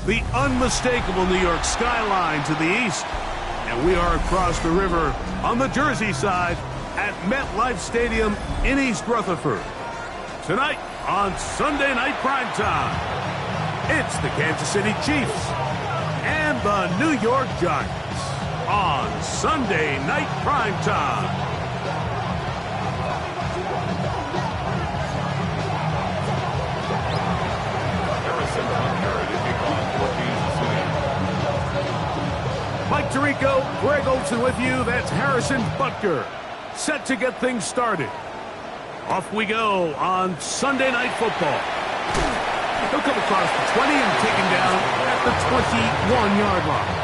the unmistakable New York skyline to the east. And we are across the river on the Jersey side at MetLife Stadium in East Rutherford. Tonight on Sunday Night Primetime, it's the Kansas City Chiefs and the New York Giants on Sunday Night Primetime. Mike Tirico, Greg Olson with you. That's Harrison Butker, set to get things started. Off we go on Sunday Night Football. He'll come across the 20 and take him down at the 21-yard line.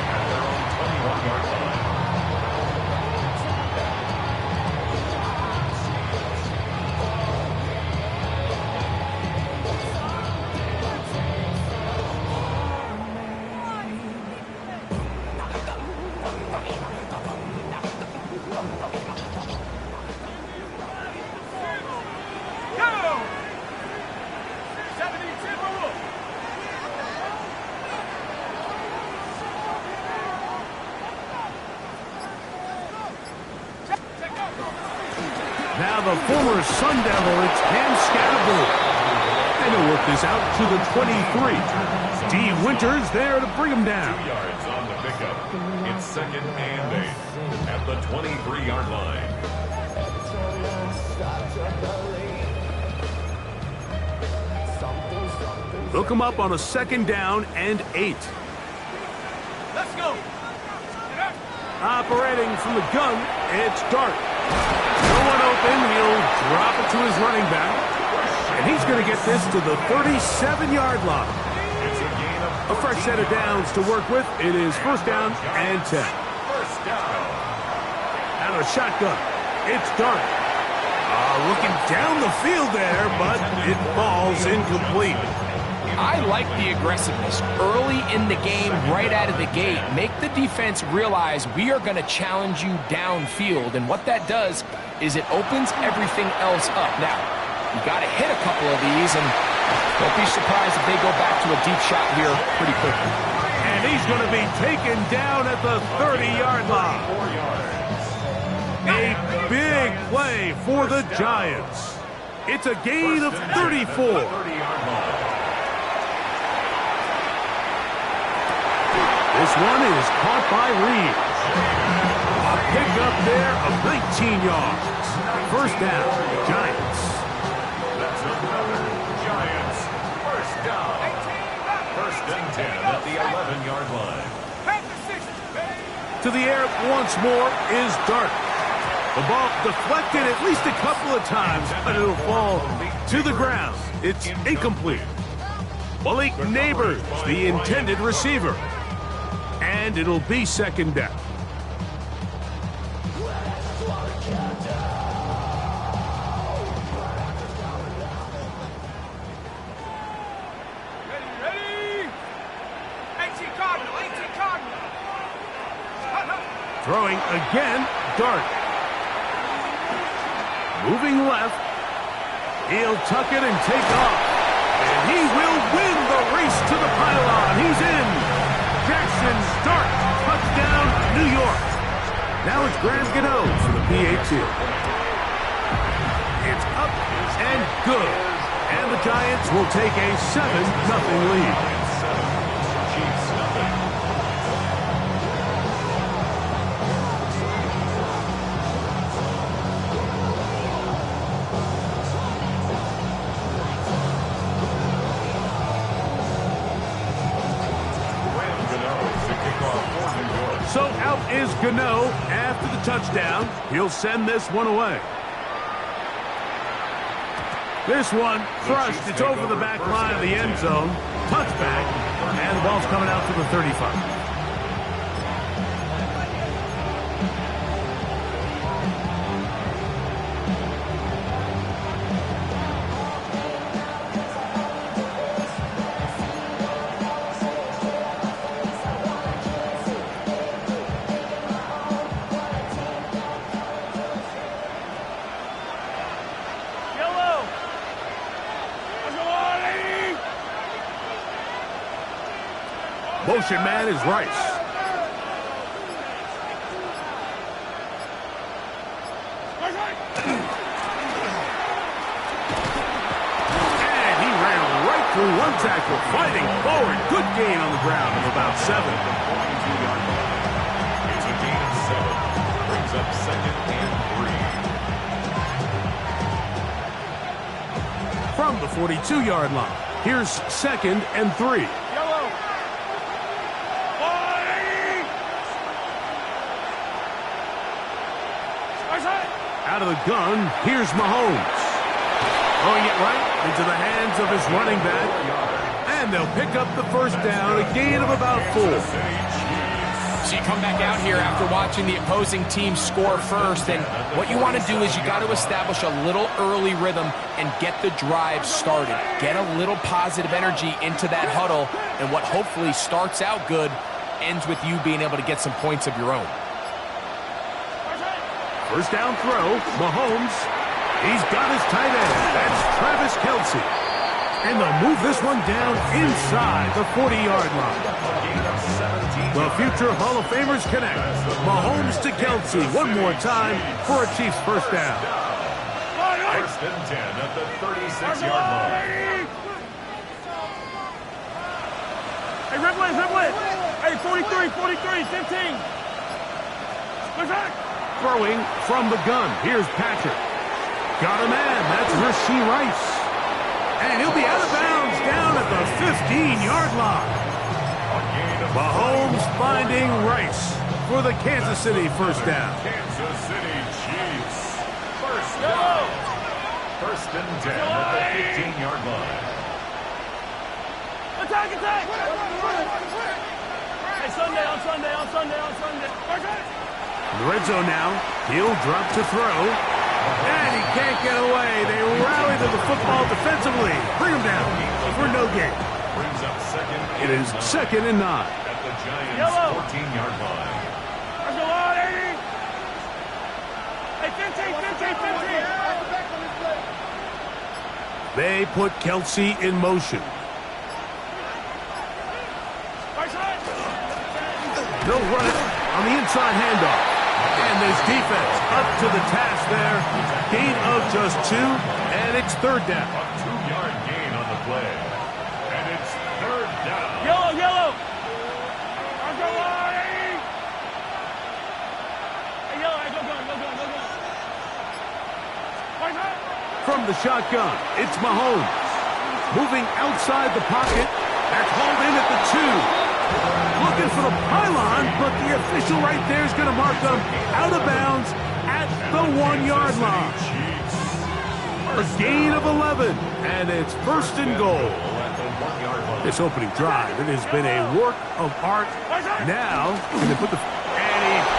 Now the former Sun Devil, it's Cam Scatterbull. And he'll work this out to the 23. D. Winters there to bring him down. 2 yards on the pickup. It's 2nd and 8 at the 23-yard line. They'll come up on a 2nd down and 8. Let's go. Operating from the gun, it's Dart. No one open, he'll drop it to his running back. And he's going to get this to the 37-yard line. A fresh set of downs to work with. It is 1st down and 10. Out of shotgun, it's Dart. Looking down the field there, but it falls incomplete. I like the aggressiveness early in the game, right out of the gate. Make the defense realize we are going to challenge you downfield, and what that does is it opens everything else up. Now, you got to hit a couple of these, and don't be surprised if they go back to a deep shot here pretty quickly. And he's going to be taken down at the 30-yard line. A big play for the Giants. It's a gain of 34. This one is caught by Reeves. A pickup there of 19 yards. 1st down, Giants. That's another Giants 1st down. 1st and 10 at the 11-yard line. To the air once more is Dart. The ball deflected at least a couple of times, but it'll fall to the ground. It's incomplete. Malik Neighbors, the intended receiver. And it'll be 2nd down. Ready? 18 Cardinal. Throwing again, Dart. Moving left. He'll tuck it and take off. And he will win the race to the pylon. He's in. Jackson Dart, touchdown, New York. Now it's Graham Gano for the PAT. It's up and good. And the Giants will take a 7-0 lead. Chiefs nothing. So out is Gano after the touchdown. He'll send this one away. This one crushed. It's over the back line of the end zone. Touchback. And the ball's coming out to the 35. Motion man is Rice. And he ran right through one tackle, fighting forward. Good gain on the ground of about 7. It's a gain of 7. Brings up 2nd and 3. From the 42-yard line, here's 2nd and 3. Yellow. Out of the gun, here's Mahomes. Throwing it right into the hands of his running back. And they'll pick up the first down, a gain of about 4. So you come back out here after watching the opposing team score first, and what you want to do is you got to establish a little early rhythm and get the drive started. Get a little positive energy into that huddle, and what hopefully starts out good ends with you being able to get some points of your own. First down throw, Mahomes. He's got his tight end. That's Travis Kelce. And they'll move this one down inside the 40-yard line. The future Hall of Famers connect. Mahomes to Kelce one more time for a Chiefs first down. First and 10 at the 36-yard line. Hey, Ripley. Hey, 43, 15. Look back. Throwing from the gun. Here's Patrick. Got a man. That's Rasheed Rice. And he'll be out of bounds down at the 15-yard line. Mahomes finding Rice for the Kansas City first down. Kansas City Chiefs. First down. First and 10 at the 15-yard line. Attack. Hey, Sunday. In the red zone now. He'll drop to throw. And he can't get away. They rally to the football defensively. Bring him down for no gain. Brings up 2nd. It is 2nd and 9. At the Giants' 14-yard line. Let's go on, 80. Hey, 15. They put Kelce in motion. They'll run it on the inside handoff. And this defense up to the task there. Gain of just 2, and it's 3rd down. A 2-yard gain on the play. And it's 3rd down. Yellow. Let's go on, 80. Hey, yellow, go. From the shotgun, it's Mahomes. Moving outside the pocket. That's hauled in at the 2. Looking for the pylon, but the official right there is going to mark them out of bounds at the 1-yard line. A gain of 11, and it's 1st and goal. This opening drive, it has been a work of art. Now, and he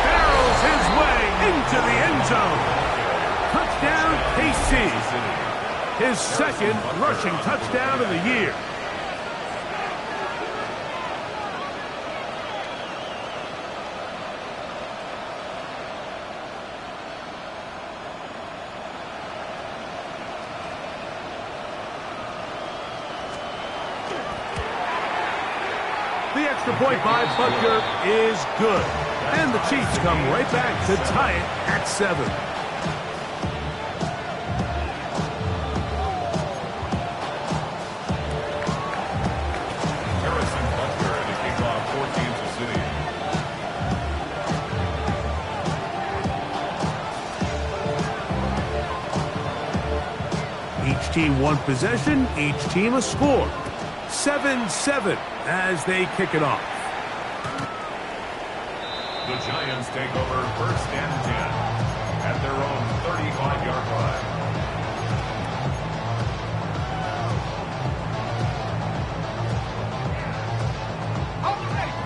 barrels his way into the end zone. Touchdown, KC. His 2nd rushing touchdown of the year. The extra point by Butker is good. And the Chiefs come right back to tie it at 7. Harrison Butker at the kickoff for Kansas City. Each team one possession, each team a score. 7-7 as they kick it off. The Giants take over 1st and 10 at their own 35-yard line.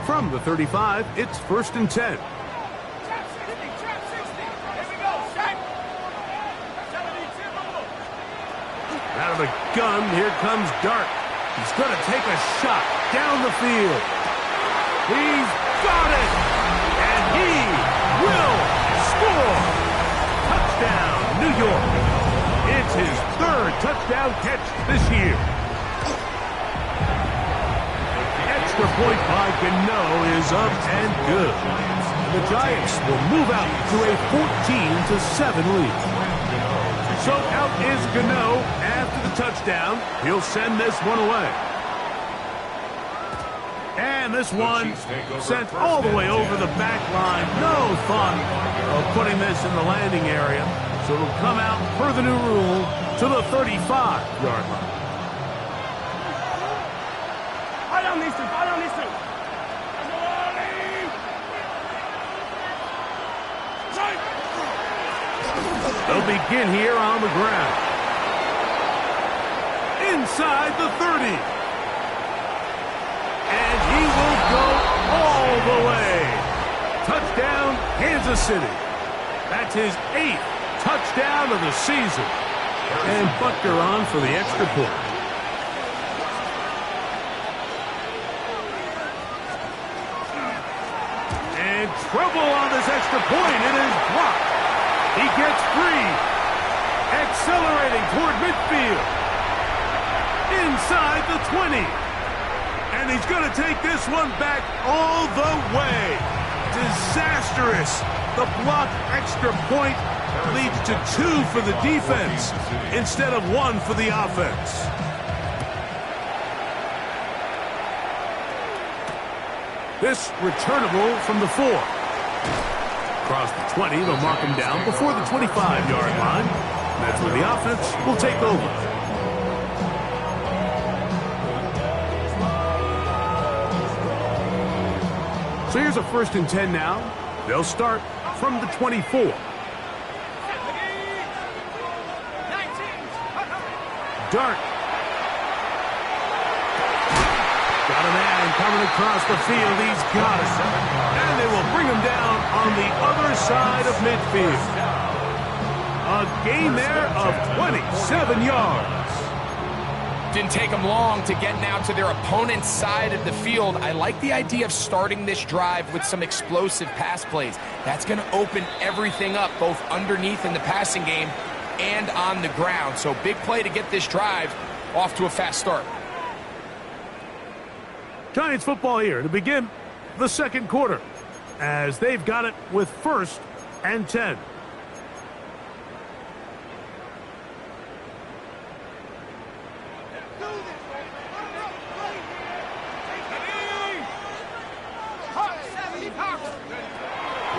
From the 35, it's 1st and 10. Trap 60. Here we go, Shaq. 72. Out of the gun, here comes Dart. He's going to take a shot down the field. He's got it! And he will score! Touchdown, New York. It's his 3rd touchdown catch this year. extra point by Gano is up and good. The Giants will move out to a 14-7 lead. So out is Gano after the touchdown. He'll send this one away. And this one sent all the way over the back line. No thought of putting this in the landing area. So it'll come out per the new rule to the 35-yard line. They'll begin here on the ground. Inside the 30. And he will go all the way. Touchdown, Kansas City. That's his 8th touchdown of the season. And Butker on for the extra point. And trouble on this extra point. It is blocked. He gets free. Accelerating toward midfield. Inside the 20. And he's going to take this one back all the way. Disastrous. The blocked extra point leads to 2 for the defense instead of 1 for the offense. This returnable from the 4. Across the 20, they'll mark him down before the 25-yard line. That's where the offense will take over. So here's a 1st and 10 now. They'll start from the 24. Dart. Got a man coming across the field. He's got it. And they will bring him down on the other side of midfield. A gain there of 27 yards. Didn't take them long to get now to their opponent's side of the field. I like the idea of starting this drive with some explosive pass plays. That's going to open everything up, both underneath in the passing game and on the ground. So big play to get this drive off to a fast start. Giants football here to begin the second quarter as they've got it with 1st and 10.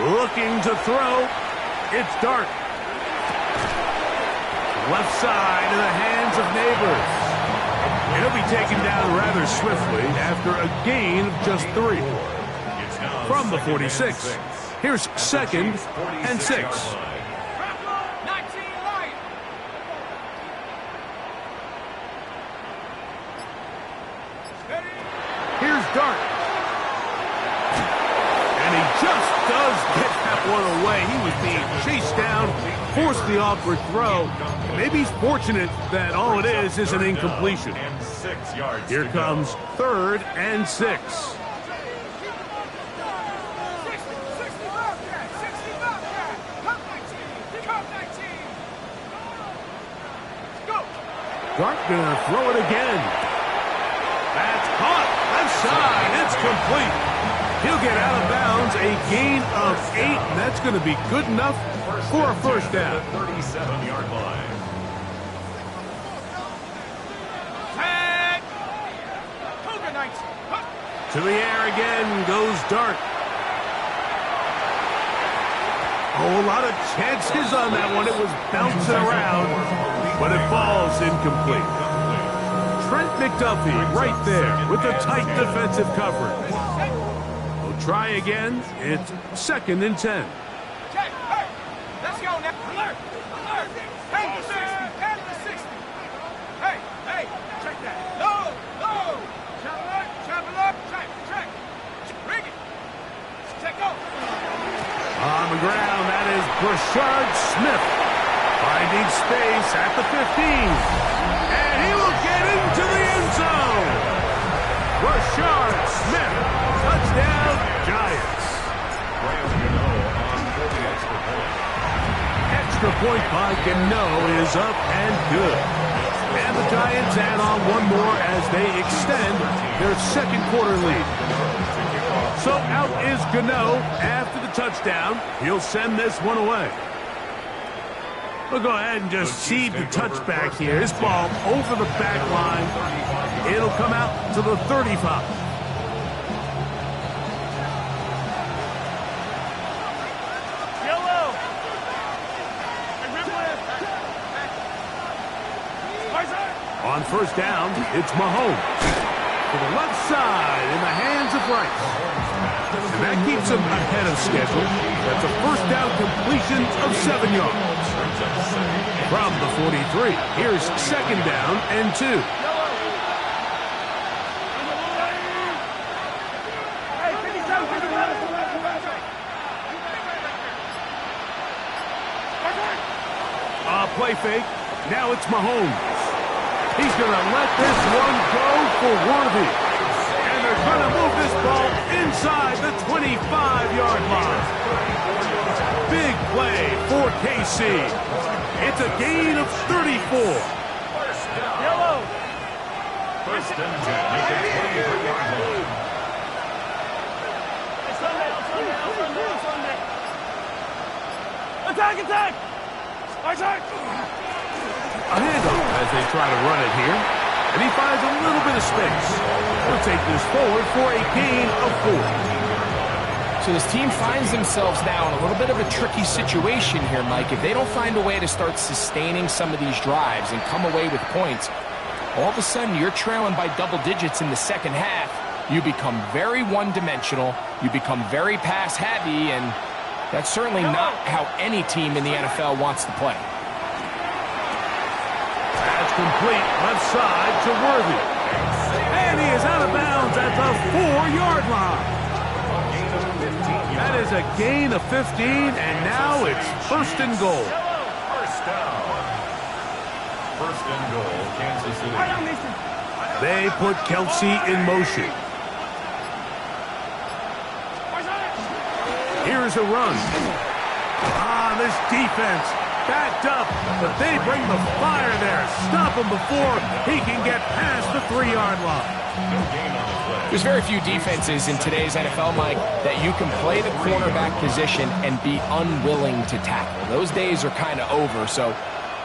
Looking to throw. It's Dart. Left side in the hands of Neighbors. He'll be taken down rather swiftly after a gain of just 3. From the 46. Here's 2nd and 6. Here's Dart. And he just does get that one away. He was being chased down, forced the awkward throw. Maybe he's fortunate that all it is an incompletion. Here comes 3rd and 6. Dart gonna throw it again. That's caught. Left side. It's complete. He'll get out of bounds. A gain of 8. And that's going to be good enough for a 1st down. 37-yard line. To the air again goes Dart. Oh, a lot of chances on that one. It was bouncing around, but it falls incomplete. Trent McDuffie right there with the tight defensive coverage. We'll try again. It's 2nd and 10. Let's go now. Alert! Alert! Hey, the 60! Head of the 60! Hey, hey, check that. Low, low! Travel up, check. Bring it! Check go! On the ground, that is Brashard Smith. Finding space at the 15. And he will get into the end zone. Brashard Smith. Touchdown, Giants. Extra point by Gano is up and good. And the Giants add on one more as they extend their second quarter lead. So out is Gano after the touchdown. He'll send this one away. We'll go ahead and just seed the touchback here. This ball over the back line. It'll come out to the 35. On first down, it's Mahomes. To the left side in the hands of Rice. And that keeps him ahead of schedule. That's a first down completion of 7 yards. From the 43, here's second down and 2. Play fake. Now it's Mahomes. He's going to let this one go for Worthy. And they're going to move this ball inside the 25-yard line. Big play for KC. It's a gain of 34. Yellow. First and 10 at the 23-yard line. Attack! A handoff as they try to run it here. And he finds a little bit of space. He'll take this forward for a gain of 4. So this team finds themselves now in a little bit of a tricky situation here, Mike. If they don't find a way to start sustaining some of these drives and come away with points, all of a sudden you're trailing by double digits in the second half. You become very one-dimensional. You become very pass-heavy, and that's certainly not how any team in the NFL wants to play. That's complete left side to Worthy. And he is out of bounds at the 4-yard line. That is a gain of 15, and now it's first and goal. First down. First and goal, Kansas City. They put Kelsey in motion. Here's a run. This defense backed up, but they bring the fire there. Stop him before he can get past the 3-yard line. There's very few defenses in today's NFL, Mike, that you can play the cornerback position and be unwilling to tackle. Those days are kind of over, so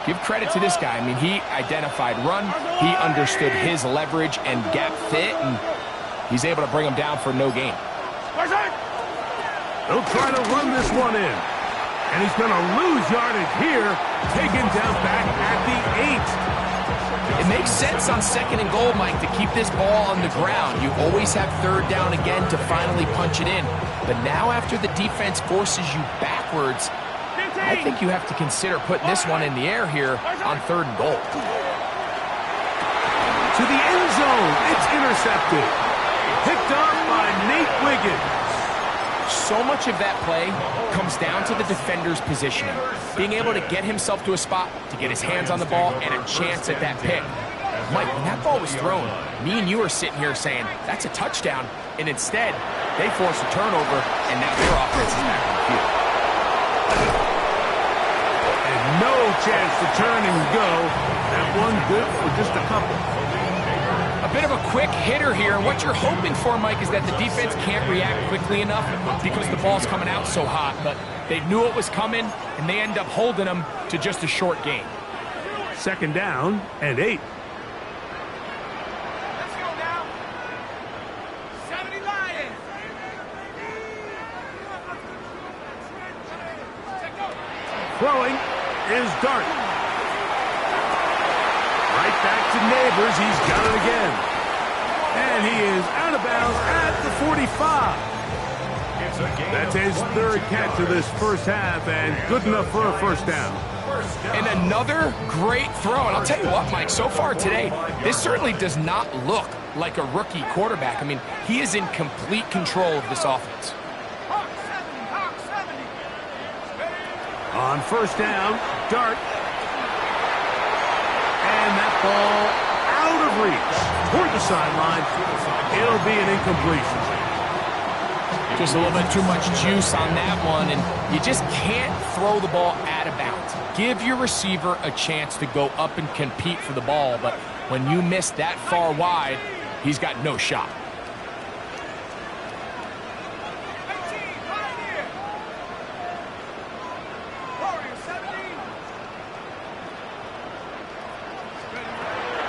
give credit to this guy. I mean, he identified run, he understood his leverage and gap fit, and he's able to bring him down for no gain. They'll try to run this one in. And he's going to lose yardage here, taken down back at the 8. It makes sense on second and goal, Mike, to keep this ball on the ground. You always have third down again to finally punch it in. But now after the defense forces you backwards, I think you have to consider putting this one in the air here on third and goal. To the end zone, it's intercepted. Picked up by Nate Wiggins. So much of that play comes down to the defender's positioning. Being able to get himself to a spot, to get his hands on the ball, and a chance at that pick. Mike, when that ball was thrown, me and you are sitting here saying, that's a touchdown, and instead, they force a turnover, and now their offense is back on the field. And no chance to turn and go. That one good for just a couple. A bit of a quick hitter here, and what you're hoping for, Mike, is that the defense can't react quickly enough because the ball's coming out so hot, but they knew it was coming, and they end up holding them to just a short gain. Second down and 8. Let's go now. 70 Lions. Throwing is Dart. Right back to Neighbors. He's got it again. And he is out of bounds at the 45. That's his third catch of this first half, and good enough for a first down. And another great throw. And I'll tell you what, Mike, so far today, this certainly does not look like a rookie quarterback. I mean, he is in complete control of this offense. Hawk 70. On first down, Dart. And that ball out of reach toward the sideline. It'll be an incompletion. Just a little bit too much juice on that one, and you just can't throw the ball out of bounds. Give your receiver a chance to go up and compete for the ball, but When you miss that far wide, he's got no shot.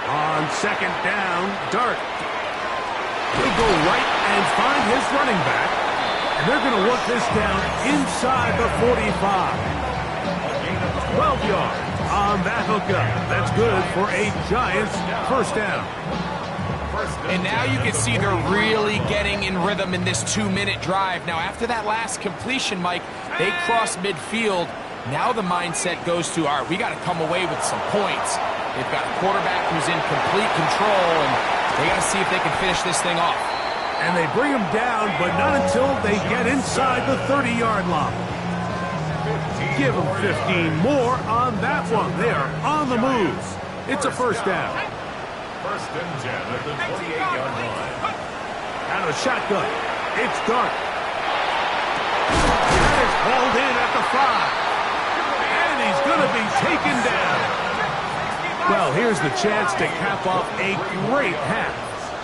On second down, Dart. He'll go right and find his running back. And they're going to work this down inside the 45. 12 yards on that hookup. That's good for a Giants first down. And now you can see they're really getting in rhythm in this 2-minute drive. Now, after that last completion, Mike, they cross midfield. Now the mindset goes to, all right, we got to come away with some points. They've got a quarterback who's in complete control, and they got to see if they can finish this thing off. And they bring him down, but not until they get inside the 30-yard line. Give them 15 more on that one. They are on the move. It's a first down. First and 10 at the 28-yard line. Out of shotgun. It's Dart. That is hauled in at the 5. And he's going to be taken down. Well, here's the chance to cap off a great half.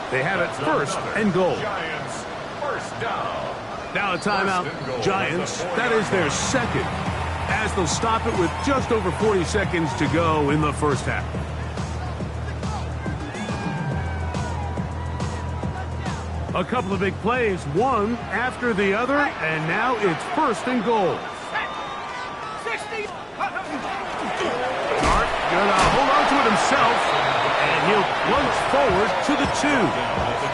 They have it first and goal. Giants, first down. Now a timeout. Giants, that is their second, as they'll stop it with just over 40 seconds to go in the first half. A couple of big plays, one after the other, and now it's first and goal. Dart gonna hold on to it himself, and he'll plunge forward to the 2,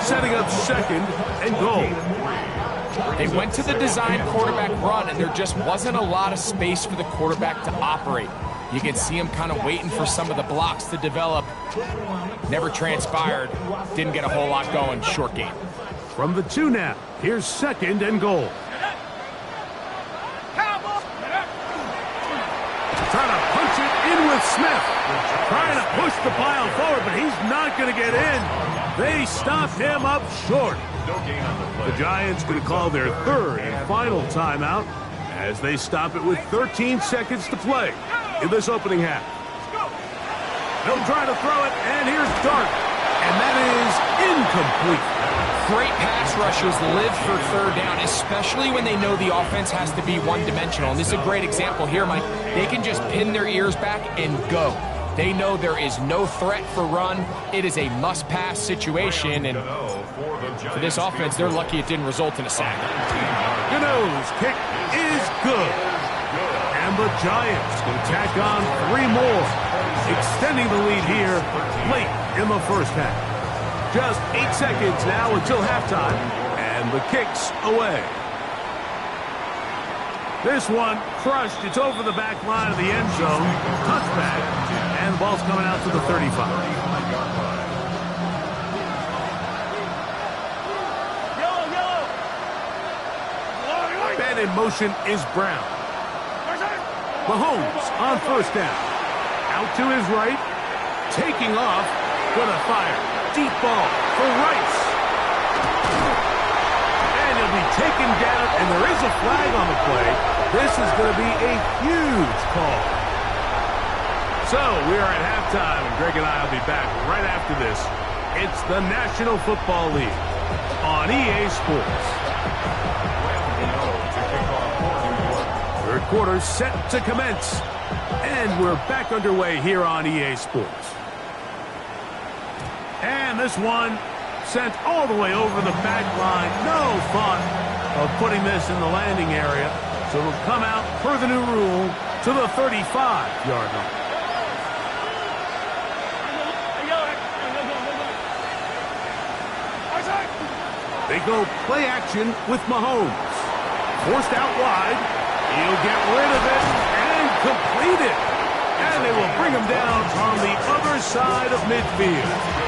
setting up second and goal. They went to the design quarterback run, and there just wasn't a lot of space for the quarterback to operate. You can see him kind of waiting for some of the blocks to develop. Never transpired. Didn't get a whole lot going. Short game. From the 2 now, here's second and goal. Trying to punch it in with Smith. Trying to push the pile forward, but he's not going to get in. They stopped him up short. No gain on the play. The Giants going to call their third and final timeout as they stop it with 13 seconds to play in this opening half. They'll try to throw it, and here's Dart. And that is incomplete. Great pass rushers live for third down, especially when they know the offense has to be one-dimensional. And this is a great example here, Mike. They can just pin their ears back and go. They know there is no threat for run. It is a must-pass situation, and for this offense, they're lucky it didn't result in a sack. Gano's kick is good. And the Giants can tack on 3 more, extending the lead here late in the first half. Just 8 seconds now until halftime, and the kick's away. This one crushed. It's over the back line of the end zone. Touchback, and the ball's coming out to the 35. Man in motion is Brown. Mahomes on first down. Out to his right. Taking off. Gonna fire. Deep ball for Rice. And he'll be taken down, and there is a flag on the play. This is going to be a huge call. So we are at halftime, and Greg and I will be back right after this. It's the National Football League on EA Sports. Third quarter set to commence, and we're back underway here on EA Sports. And this one sent all the way over the back line. No fun of putting this in the landing area. So it'll come out per the new rule to the 35-yard line. They go play action with Mahomes. Forced out wide. He'll get rid of it and complete it. And they will bring him down on the other side of midfield.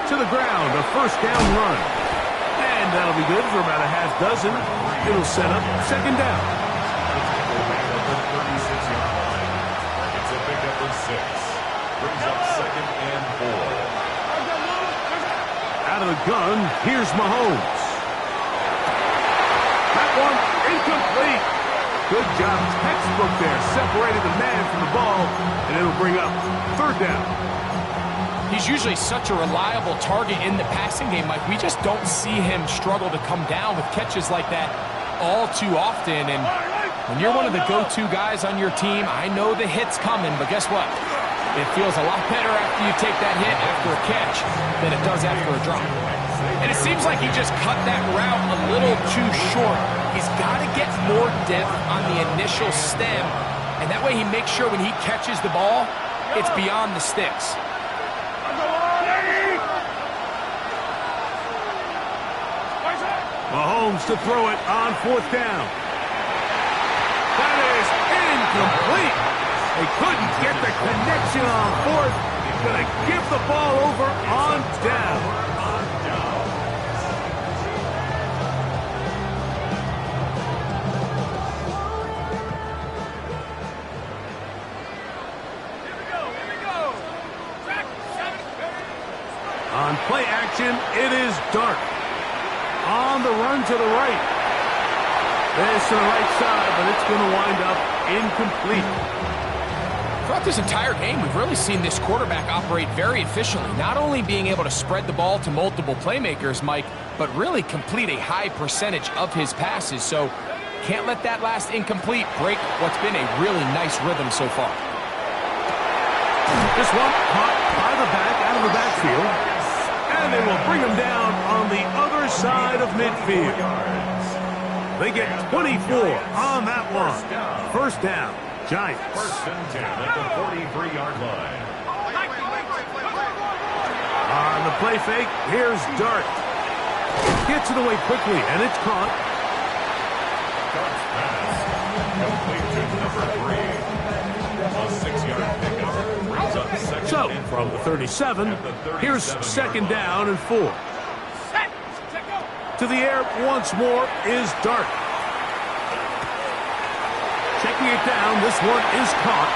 To the ground, a first down run. And that'll be good for about a half dozen. It'll set up second down. It's a pickup of 6. Brings up second and 4. Out of the gun, here's Mahomes. That one incomplete. Good job, textbook there. Separated the man from the ball, and it'll bring up third down. He's usually such a reliable target in the passing game, Mike. We just don't see him struggle to come down with catches like that all too often. And when you're one of the go-to guys on your team, I know the hit's coming, but guess what? It feels a lot better after you take that hit after a catch than it does after a drop. And it seems like he just cut that route a little too short. He's got to get more depth on the initial stem, and that way he makes sure when he catches the ball, it's beyond the sticks. Mahomes to throw it on fourth down. That is incomplete. They couldn't get the connection on fourth. Going to give the ball over on down. On play action, it is Dart. On the run to the right. This to the right side, but it's going to wind up incomplete. Throughout this entire game, we've really seen this quarterback operate very efficiently, not only being able to spread the ball to multiple playmakers, Mike, but really complete a high percentage of his passes. So can't let that last incomplete break what's been a really nice rhythm so far. This one caught by the back, out of the backfield. And they will bring him down on the other side of midfield. They get 24 on that one. First down, Giants. First and 10 at the 43-yard line. On the play fake, here's Dart. Gets it away quickly, and it's caught. Dart's pass. Complete to number 3. A 6-yard pickup. Brings up second So, and from the 37, here's second down and 4. To the air once more is Dart. Checking it down, this one is caught.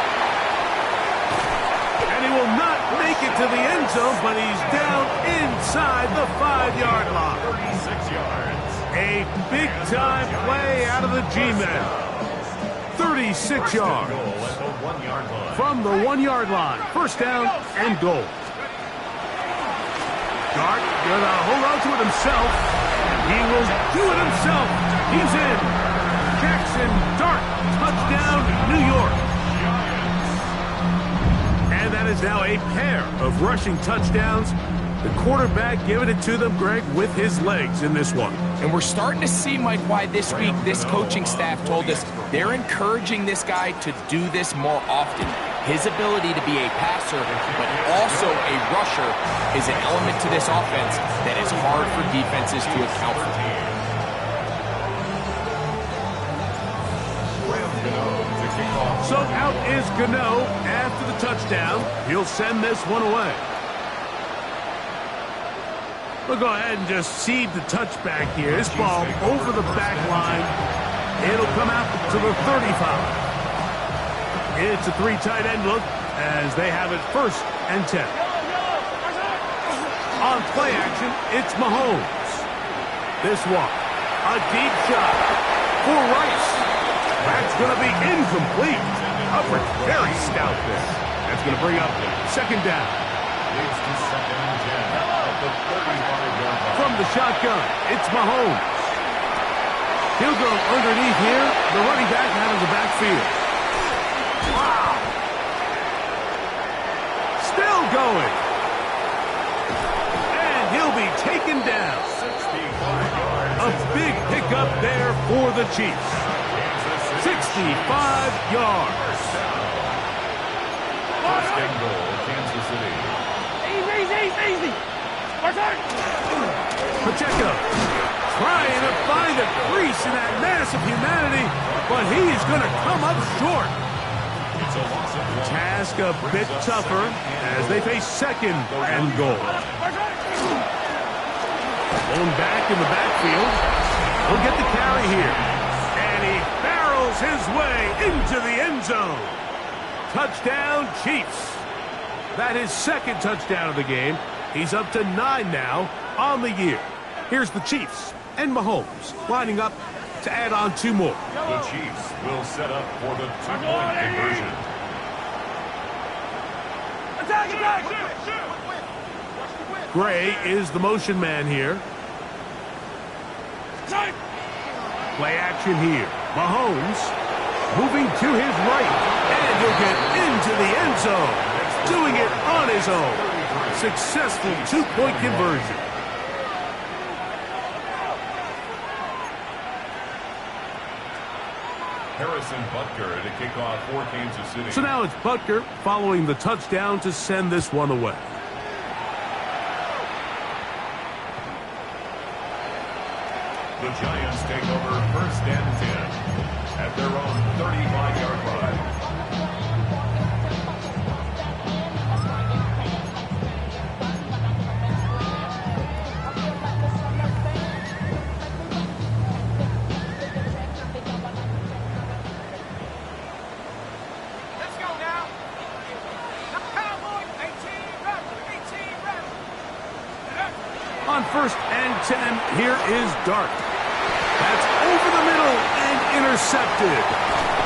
And he will not make it to the end zone, but he's down inside the 5-yard line. 36 yards. A big-time play out of the G-men. 36 yards. Goal at the 1-yard line. From the 1-yard line. First down and goal. Dart gonna hold on to it himself. He will do it himself. He's in. Jackson Dart. Touchdown, New York. And that is now a pair of rushing touchdowns. The quarterback giving it to them, Greg, with his legs in this one. And we're starting to see, Mike, why this week this coaching staff told us they're encouraging this guy to do this more often. His ability to be a passer, but also a rusher, is an element to this offense that is hard for defenses to account for. So out is Gano after the touchdown. He'll send this one away. We'll go ahead and just seed the touchback here. This ball over the back line. It'll come out to the 35. It's a 3 tight end look as they have it first and 10. On play action, it's Mahomes. This one, a deep shot for Rice. That's going to be incomplete. Upward, very stout there. That's going to bring up second down. Leads to second and 10 at the 35-yard line. From the shotgun, it's Mahomes. He'll go underneath here. The running back out of the backfield. Wow. Still going. And he'll be taken down. 65 yards. A big pickup there for the Chiefs. 65 yards. First and goal, Kansas City. Easy. Pacheco trying to find a crease in that mass of humanity, but he's going to come up short. It's a loss of 1. Task a bit tougher as they face second and goal. Going back in the backfield. He'll get the carry here. And he barrels his way into the end zone. Touchdown, Chiefs. That is second touchdown of the game. He's up to 9 now. on the year. Here's the Chiefs and Mahomes lining up to add on 2 more. The Chiefs will set up for the 2-point conversion. Gray is the motion man here. Play action here. Mahomes moving to his right. And he'll get into the end zone. Doing it on his own. Successful 2-point conversion. Harrison Butker to kick off for Kansas City. So now it's Butker following the touchdown to send this one away. The Giants take over 1st and 10 at their own 35-yard line. Let's go now. Cowboys, 18 ready. On 1st and 10, here is Dart. That's over the middle and intercepted.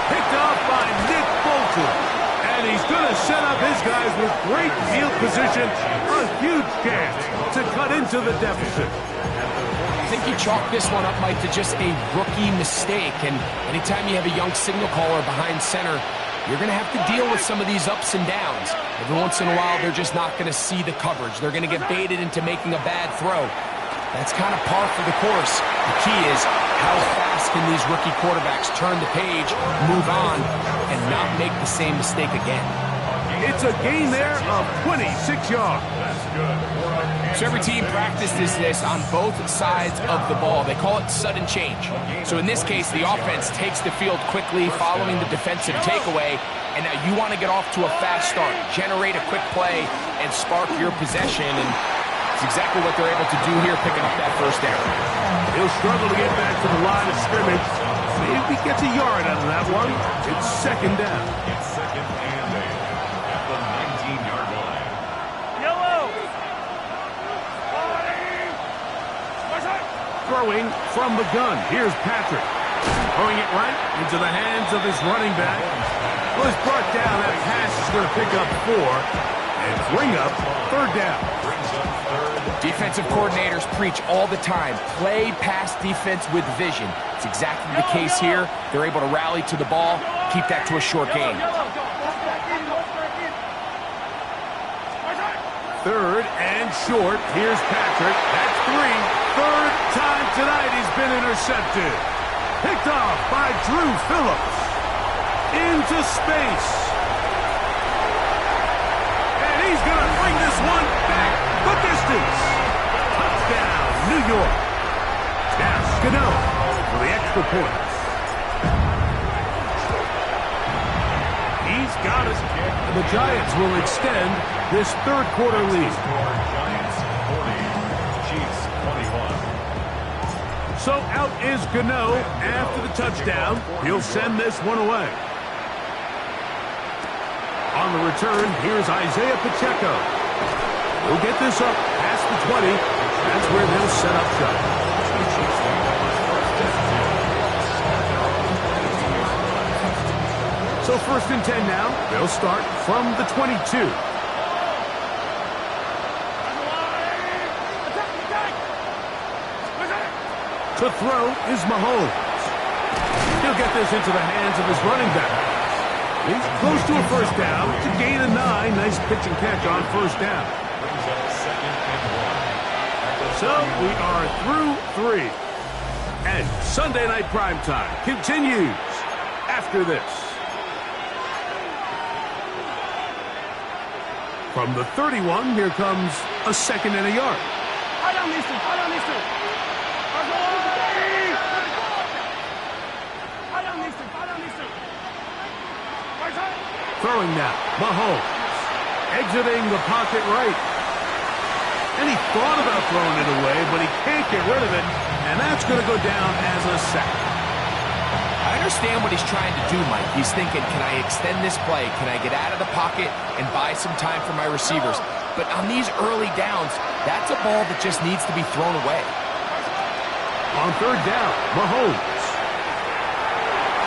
Picked off by Nick Bolton. And he's going to set up his guys with great field position. A huge chance to cut into the deficit. I think he chalked this one up, Mike, to just a rookie mistake. And anytime you have a young signal caller behind center, you're going to have to deal with some of these ups and downs. Every once in a while, they're just not going to see the coverage. They're going to get baited into making a bad throw. That's kind of par for the course. The key is how fast can these rookie quarterbacks turn the page, move on, and not make the same mistake again. It's a gain there of 26 yards. That's good. So every team practices this on both sides of the ball. They call it sudden change. So in this case, the offense takes the field quickly following the defensive takeaway, and now you want to get off to a fast start, generate a quick play, and spark your possession, and it's exactly what they're able to do here, picking up that 1st down. He'll struggle to get back to the line of scrimmage. Maybe gets a yard out of that one. It's 2nd down. It's 2nd and 8 at the 19-yard line. Throwing from the gun. Here's Patrick. Throwing it right into the hands of his running back. Well, it's brought down. That pass is going to pick up 4 and bring up 3rd down. Defensive coordinators preach all the time, play pass defense with vision. It's exactly the case here. They're able to rally to the ball, keep that to a short gain. 3rd and short. Here's Patrick. That's 3. 3rd time tonight he's been intercepted. Picked off by Drew Phillips. Into space. And he's going to bring this one back the distance. Touchdown, New York. Now Cano for the extra points. He's got it. And the Giants will extend this 3rd quarter lead. Giants 40, Chiefs 21. So out is Gano after the touchdown. He'll send this one away. On the return, here's Isaiah Pacheco. He'll get this up past the 20. That's where they'll set up shop. So 1st and 10 now. They'll start from the 22. To throw is Mahomes. He'll get this into the hands of his running back. He's close to a 1st down to gain a 9. Nice pitch and catch on 1st down. So we are through 3. And Sunday Night Primetime continues after this. From the 31, here comes a 2nd and a yard. Throwing now, Mahomes. Exiting the pocket right. And he thought about throwing it away, but he can't get rid of it, and that's going to go down as a sack. I understand what he's trying to do, Mike. He's thinking, can I extend this play? Can I get out of the pocket and buy some time for my receivers? but on these early downs, that's a ball that just needs to be thrown away. On third down, Mahomes.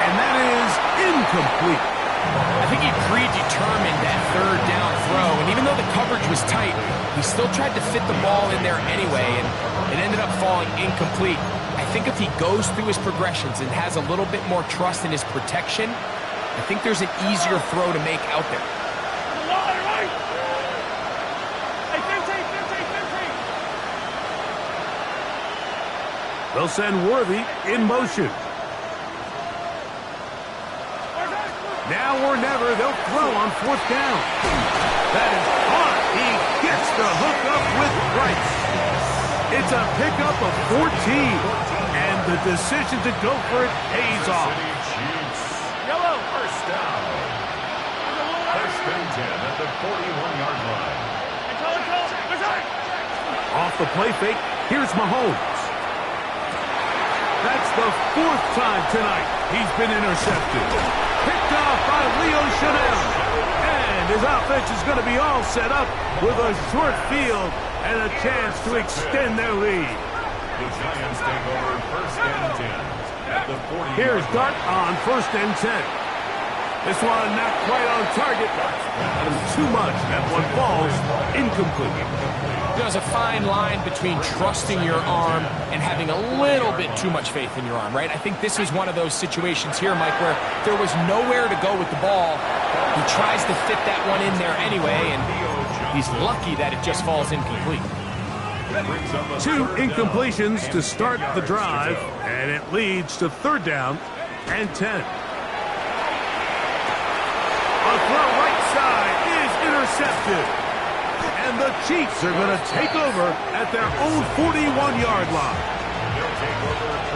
And that is incomplete. I think he predetermined that third down throw, and even though the coverage was tight, he still tried to fit the ball in there anyway, and it ended up falling incomplete. I think if he goes through his progressions and has a little bit more trust in his protection, I think there's an easier throw to make out there. They'll send Worthy in motion. Now or never, they'll throw on fourth down. That is caught. He gets the hook up with Price. It's a pickup of 14, and the decision to go for it pays off. Yellow. First down. First and 10 at the 41-yard line. Off the play fake, here's Mahomes. That's the fourth time tonight he's been intercepted. Picked off by Leo Chanel. And his offense is going to be all set up with a short field and a chance to extend their lead. The Giants take over first and 10 at the 40. Here's Dart on first and 10. This one not quite on target. Too much. That one falls incomplete. There's a fine line between trusting your arm and having a little bit too much faith in your arm, right? I think this is one of those situations here, Mike, where there was nowhere to go with the ball. He tries to fit that one in there anyway, and he's lucky that it just falls incomplete. 2 incompletions to start the drive, and it leads to third down and 10. A throw right side is intercepted. And the Chiefs are going to take over at their own 41-yard line.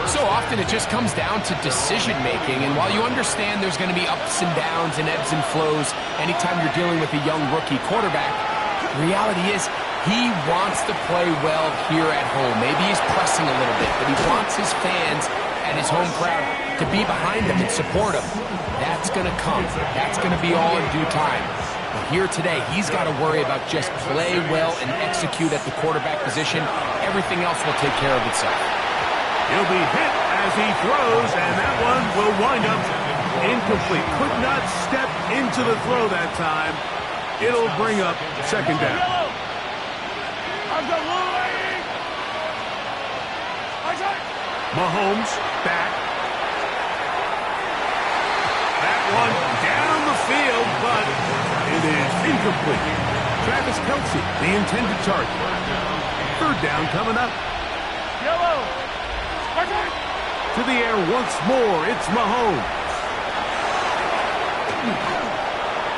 So often it just comes down to decision-making, and while you understand there's going to be ups and downs and ebbs and flows anytime you're dealing with a young rookie quarterback, the reality is he wants to play well here at home. Maybe he's pressing a little bit, but he wants his fans and his home crowd to be behind him and support him. That's going to come. That's going to be all in due time. But here today, he's got to worry about just play well and execute at the quarterback position. Everything else will take care of itself. He'll be hit as he throws, and that one will wind up incomplete. Could not step into the throw that time. It'll bring up second down. Mahomes back. That one down the field, but it is incomplete. Travis Kelce, the intended target. Third down coming up. To the air once more, it's Mahomes.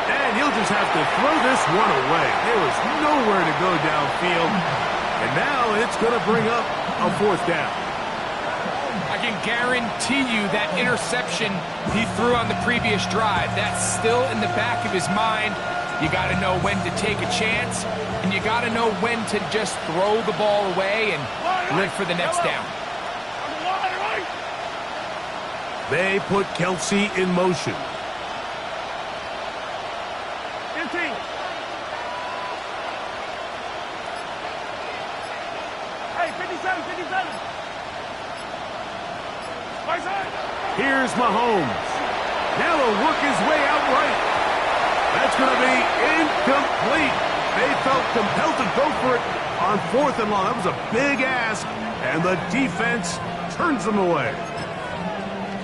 And he'll just have to throw this one away. There was nowhere to go downfield. And now it's going to bring up a fourth down. I can guarantee you that interception he threw on the previous drive, that's still in the back of his mind. You got to know when to take a chance, and you got to know when to just throw the ball away and live for the next down. They put Kelce in motion. Here's Mahomes. Now he'll work his way out right. That's going to be incomplete. They felt compelled to go for it on fourth and long. That was a big ask, and the defense turns them away.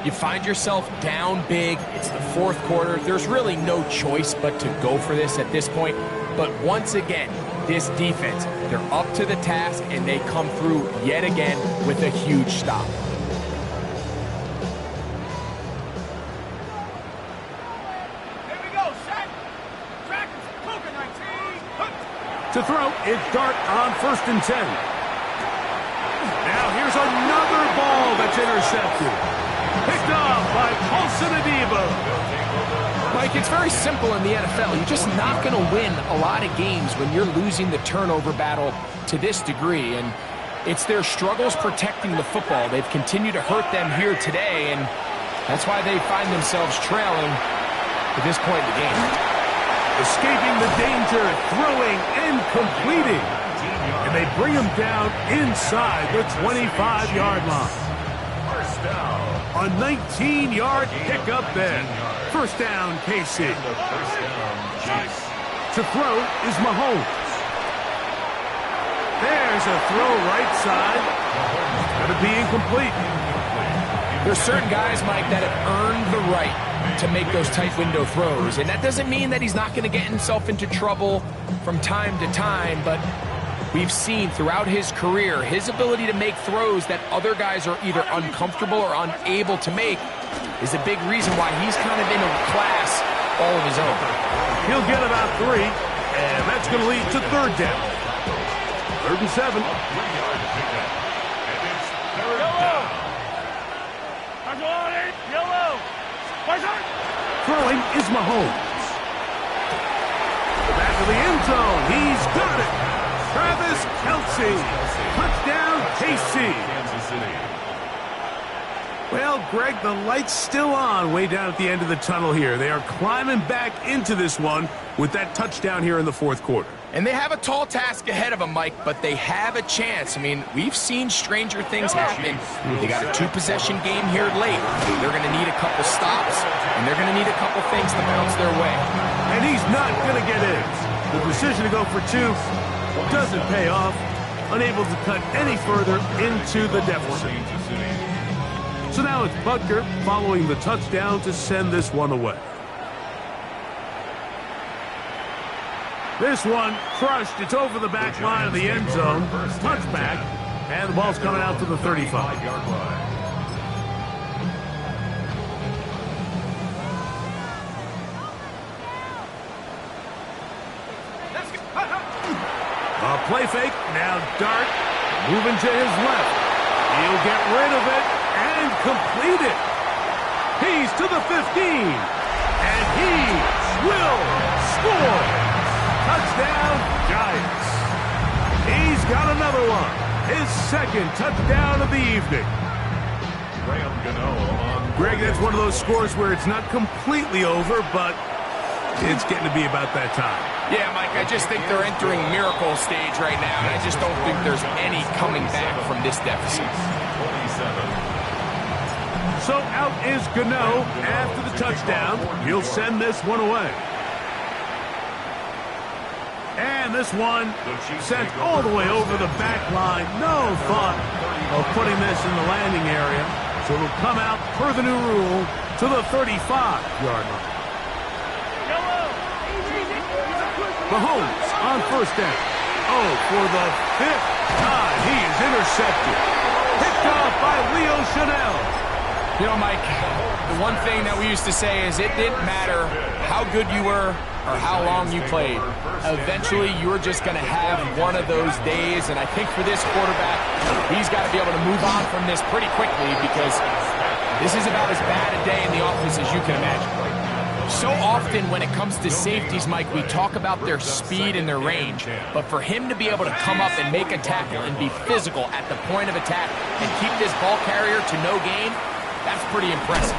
You find yourself down big. It's the fourth quarter. There's really no choice but to go for this at this point. But once again, this defense, they're up to the task, and they come through yet again with a huge stop. To throw, it's Dart on first and 10. Now here's another ball that's intercepted. Picked off by Paulson Adebo. Mike, it's very simple in the NFL. You're just not going to win a lot of games when you're losing the turnover battle to this degree. And it's their struggles protecting the football. They've continued to hurt them here today, and that's why they find themselves trailing at this point in the game. Escaping the danger, throwing and completing. And they bring him down inside the 25-yard line. First down. A 19-yard pickup then. First down, KC. And the first down, Chiefs. To throw is Mahomes. There's a throw right side. Going to be incomplete. There's certain guys, Mike, that have earned the right to make those tight window throws. And that doesn't mean that he's not going to get himself into trouble from time to time, but we've seen throughout his career his ability to make throws that other guys are either uncomfortable or unable to make is a big reason why he's kind of in a class all of his own. He'll get about 3, and that's going to lead to third down. 3rd and 7. 3-yard pickup. And it's third down. Throwing is Mahomes. Back to the end zone. He's got it. Travis Kelce. Touchdown, KC. Kansas City. Well, Greg, the light's still on way down at the end of the tunnel here. They are climbing back into this one with that touchdown here in the 4th quarter. And they have a tall task ahead of them, Mike, but they have a chance. I mean, we've seen stranger things happen. They got a 2-possession game here late. They're going to need a couple stops, and they're going to need a couple things to bounce their way. And he's not going to get in. The decision to go for 2 doesn't pay off. Unable to cut any further into the deficit. So now it's Butker following the touchdown to send this one away. This one crushed. It's over the back line of the end zone. Touchback. And the ball's coming out to the 35-yard line. A play fake. Now Dart moving to his left. He'll get rid of it and complete it. He's to the 15. And he will score. Touchdown, Giants. He's got another one. His 2nd touchdown of the evening. Greg, that's one of those scores where it's not completely over, but it's getting to be about that time. Yeah, Mike, I just think they're entering miracle stage right now, and I just don't think there's any coming back from this deficit. 27. So out is Gano after the touchdown. He'll send this one away. And this one sent all the way over the back line. No thought of putting this in the landing area. So it'll come out per the new rule to the 35-yard line. Mahomes on first down. Oh, for the 5th time, he is intercepted. Picked off by Leo Chanel. You know, Mike, the one thing that we used to say is it didn't matter how good you were or how long you played. Eventually, you're just going to have one of those days, and I think for this quarterback, he's got to be able to move on from this pretty quickly because this is about as bad a day in the office as you can imagine. So often when it comes to safeties, Mike, we talk about their speed and their range, but for him to be able to come up and make a tackle and be physical at the point of attack and keep this ball carrier to no gain, that's pretty impressive.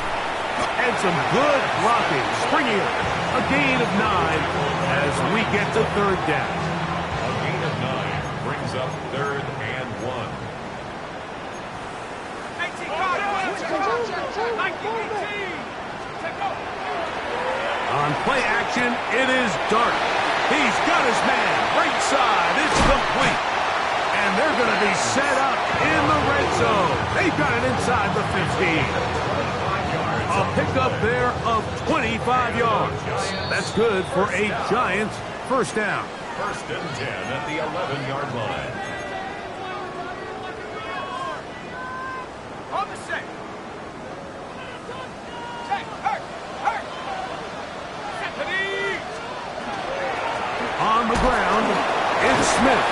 And some good blocking. Springing a gain of 9 as we get to third down. A gain of 9 brings up 3rd and 1. On play action, it is Dart. He's got his man. Right side. It's complete. And they're going to be set up in the red zone. They've got it inside the 15. A pickup there of 25 yards. That's good for a Giants first down. 1st and 10 at the 11-yard line. On the set. Check. Hurt. On the ground, it's Smith.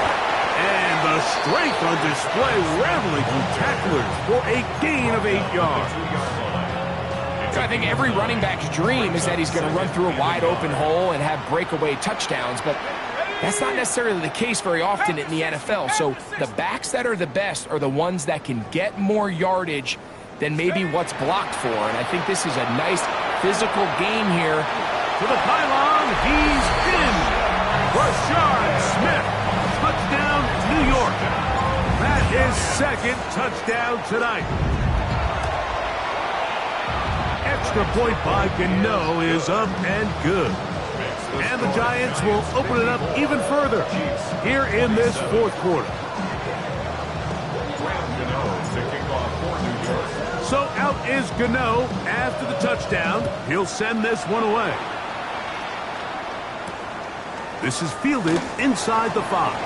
And the strength on display, rattling through tacklers for a gain of 8 yards. I think every running back's dream is that he's going to run through a wide open hole and have breakaway touchdowns, but that's not necessarily the case very often in the NFL. So the backs that are the best are the ones that can get more yardage than maybe what's blocked for. And I think this is a nice physical game here to the pylon. He's in. Rashard Smith. Touchdown, New York. That is second touchdown tonight. Extra point by Gano is up and good. And the Giants will open it up even further here in this fourth quarter. So out is Gano after the touchdown. He'll send this one away. This is fielded inside the 5.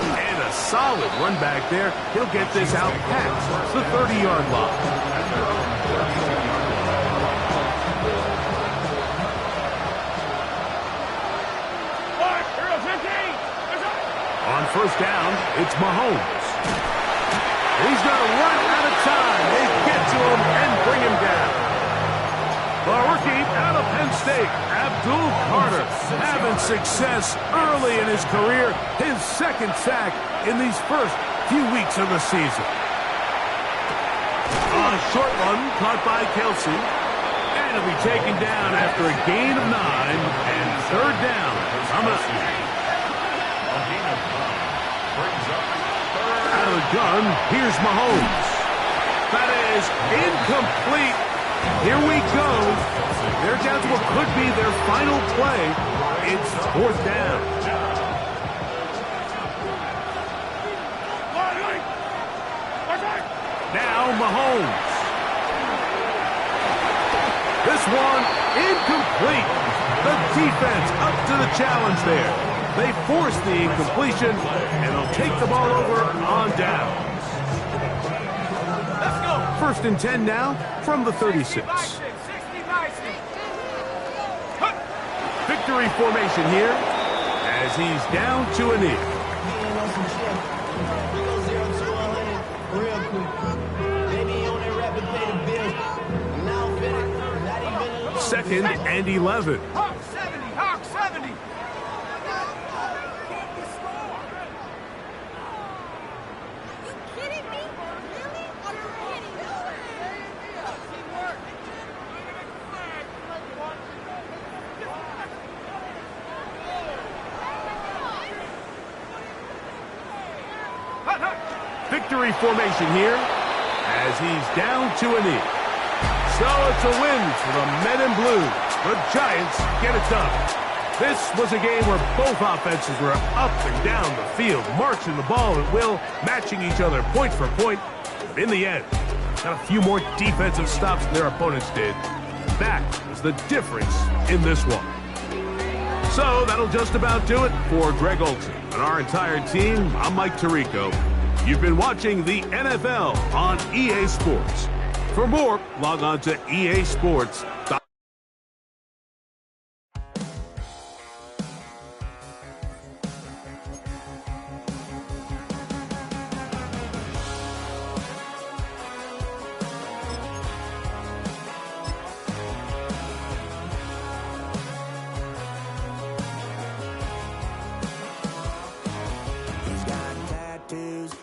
And a solid run back there. He'll get this out past the 30-yard line. On first down, it's Mahomes. He's going to run out of time. They get to him and bring him down. The rookie out of Penn State, Abdul Carter, having success early in his career. His second sack in these first few weeks of the season. A short one caught by Kelsey. And he'll be taken down after a gain of 9 and third down. Out of the gun, here's Mahomes. That is incomplete. Here we go. They're down to what could be their final play. It's fourth down. Now Mahomes. This one incomplete. The defense up to the challenge there. They force the incompletion, and they'll take the ball over on downs. Let's go. First and 10 now from the 36. Victory formation here as he's down to a knee. Second and 11. Hawk 70, Hawk 70. Victory formation here as he's down to a knee. So it's a win for the Men in Blue. The Giants get it done. This was a game where both offenses were up and down the field, marching the ball at will, matching each other point for point. But in the end, got a few more defensive stops than their opponents did. That was the difference in this one. So that'll just about do it for Greg Olson and our entire team. I'm Mike Tirico. You've been watching the NFL on EA Sports. For more, log on to easports.com.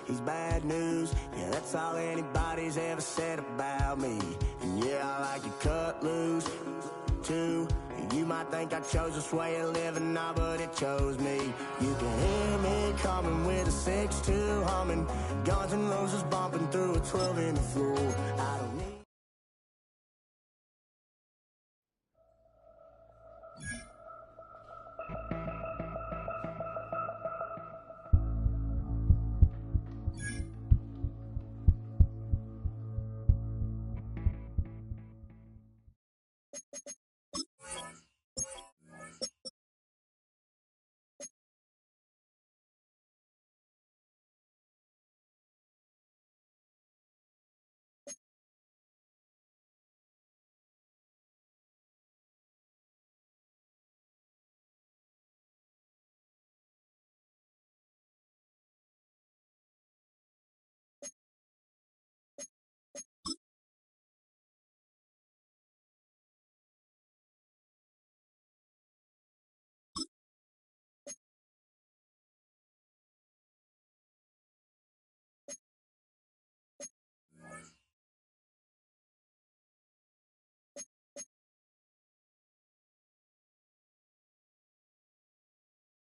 He's bad news, yeah, that's all anybody's ever said about me. And yeah, I like you cut loose, too. You might think I chose this way of living now, but it chose me. You can hear me coming with a 6-2 humming, Guns N' Roses bumping through a 12 in the floor. I don't need